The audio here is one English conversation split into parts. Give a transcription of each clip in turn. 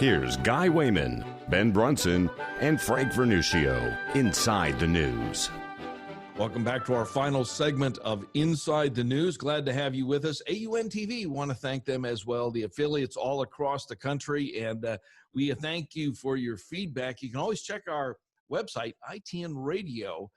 Here's Guy Wehman, Ben Brunson, and Frank Vernuccio inside the news. Welcome back to our final segment of Inside the News. Glad to have you with us. AUN TV, want to thank them as well, the affiliates all across the country, and we thank you for your feedback. You can always check our website, itnradio.com.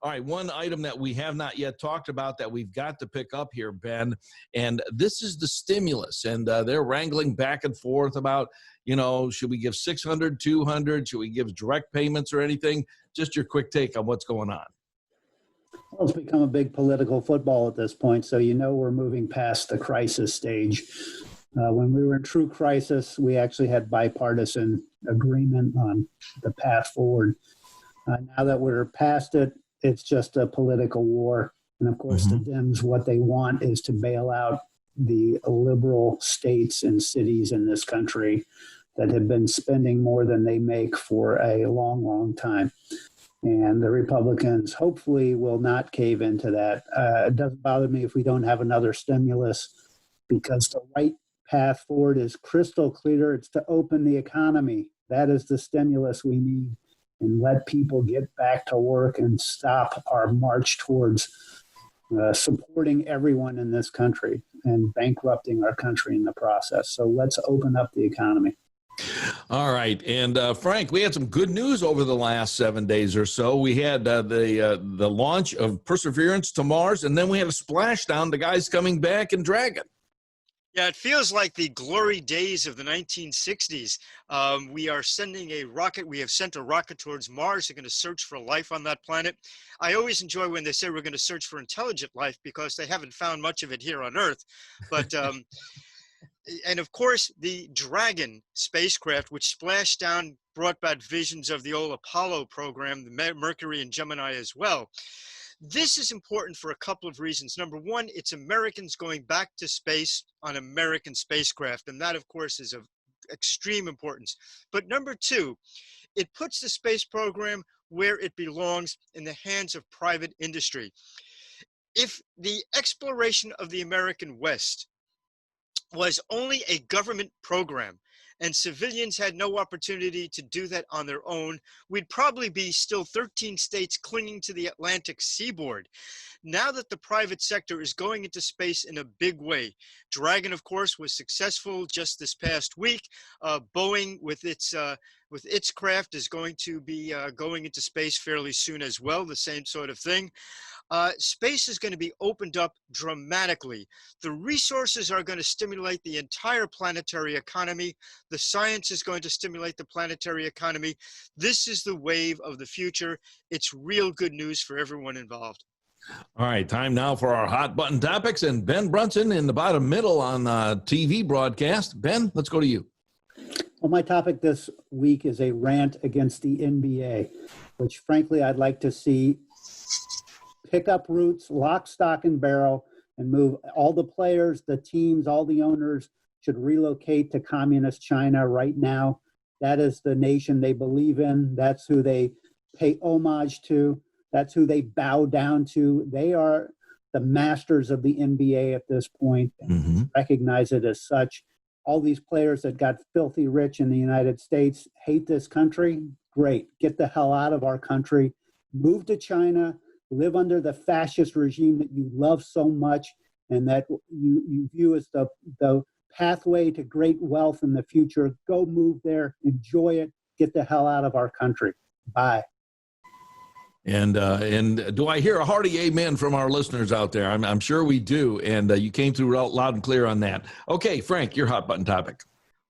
All right, one item that we have not yet talked about that we've got to pick up here, Ben, and this is the stimulus, and they're wrangling back and forth about, should we give 600, 200, should we give direct payments or anything? Just your quick take on what's going on. Well, it's become a big political football at this point, so we're moving past the crisis stage. When we were in true crisis, we actually had bipartisan agreement on the path forward. Now that we're past it, it's just a political war. And of course, the Dems, what they want is to bail out the liberal states and cities in this country that have been spending more than they make for a long, long time. And the Republicans hopefully will not cave into that. It doesn't bother me if we don't have another stimulus, because the right path forward is crystal clear. It's to open the economy. That is the stimulus we need, and let people get back to work and stop our march towards supporting everyone in this country and bankrupting our country in the process. So let's open up the economy. All right. And Frank, we had some good news over the last 7 days or so. We had the launch of Perseverance to Mars, and then we had a splashdown, the guys coming back in Dragon. Yeah, it feels like the glory days of the 1960s. We are sending a rocket. We have sent a rocket towards Mars. They're going to search for life on that planet. I always enjoy when they say we're going to search for intelligent life, because they haven't found much of it here on Earth. But and of course, the Dragon spacecraft, which splashed down, brought back visions of the old Apollo program, the Mercury and Gemini as well. This is important for a couple of reasons. Number one, it's Americans going back to space on American spacecraft, and that, of course, is of extreme importance. But number two, it puts the space program where it belongs, in the hands of private industry. If the exploration of the American West was only a government program and civilians had no opportunity to do that on their own, we'd probably be still 13 states clinging to the Atlantic seaboard. Now that the private sector is going into space in a big way, Dragon, of course, was successful just this past week. Boeing, with its craft, is going to be going into space fairly soon as well, the same sort of thing. Space is going to be opened up dramatically. The resources are going to stimulate the entire planetary economy. The science is going to stimulate the planetary economy. This is the wave of the future. It's real good news for everyone involved. All right, time now for our hot button topics, and Ben Brunson in the bottom middle on TV broadcast. Ben, let's go to you. Well, my topic this week is a rant against the NBA, which frankly I'd like to see pick up roots, lock, stock, and barrel, and move all the players, the teams, all the owners should relocate to communist China right now. That is the nation they believe in. That's who they pay homage to. That's who they bow down to. They are the masters of the NBA at this point, and recognize it as such. All these players that got filthy rich in the United States hate this country. Great. Get the hell out of our country. Move to China. Live under the fascist regime that you love so much and that you view as the pathway to great wealth in the future. Go move there. Enjoy it. Get the hell out of our country. Bye. And do I hear a hearty amen from our listeners out there? I'm sure we do. And you came through loud and clear on that. Okay, Frank, your hot button topic.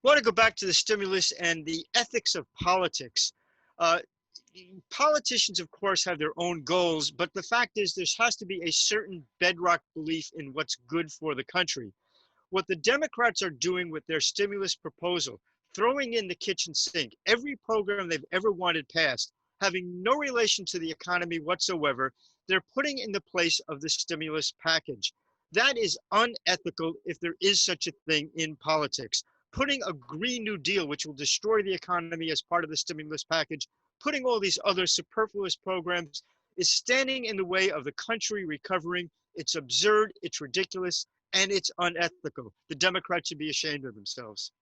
I want to go back to the stimulus and the ethics of politics. Politicians, of course, have their own goals, but the fact is there has to be a certain bedrock belief in what's good for the country. What the Democrats are doing with their stimulus proposal, throwing in the kitchen sink, every program they've ever wanted passed, having no relation to the economy whatsoever, they're putting in the place of the stimulus package. That is unethical if there is such a thing in politics. Putting a Green New Deal, which will destroy the economy, as part of the stimulus package, putting all these other superfluous programs, is standing in the way of the country recovering. It's absurd, it's ridiculous, and it's unethical. The Democrats should be ashamed of themselves.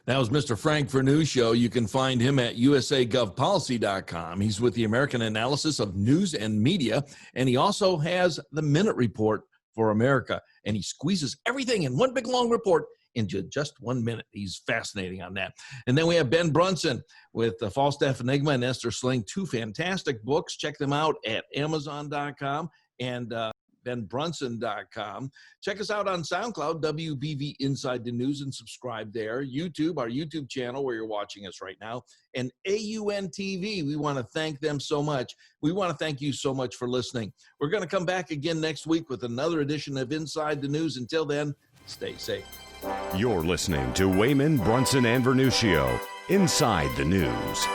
That was Mr. Frank Vernuccio. You can find him at usagovpolicy.com. He's with the American Analysis of News and Media, and he also has the Minute Report for America, and he squeezes everything in one big long report into just 1 minute. He's fascinating on that. And then we have Ben Brunson with the Falstaff, Enigma, and Esther Sling, 2 fantastic books. Check them out at Amazon.com and benbrunson.com. Check us out on SoundCloud, WBV Inside the News, and subscribe there. YouTube, our YouTube channel where you're watching us right now, and AUN TV. We want to thank them so much. We want to thank you so much for listening. We're going to come back again next week with another edition of Inside the News. Until then, stay safe. You're listening to Wehman, Brunson, and Vernuccio, Inside the News.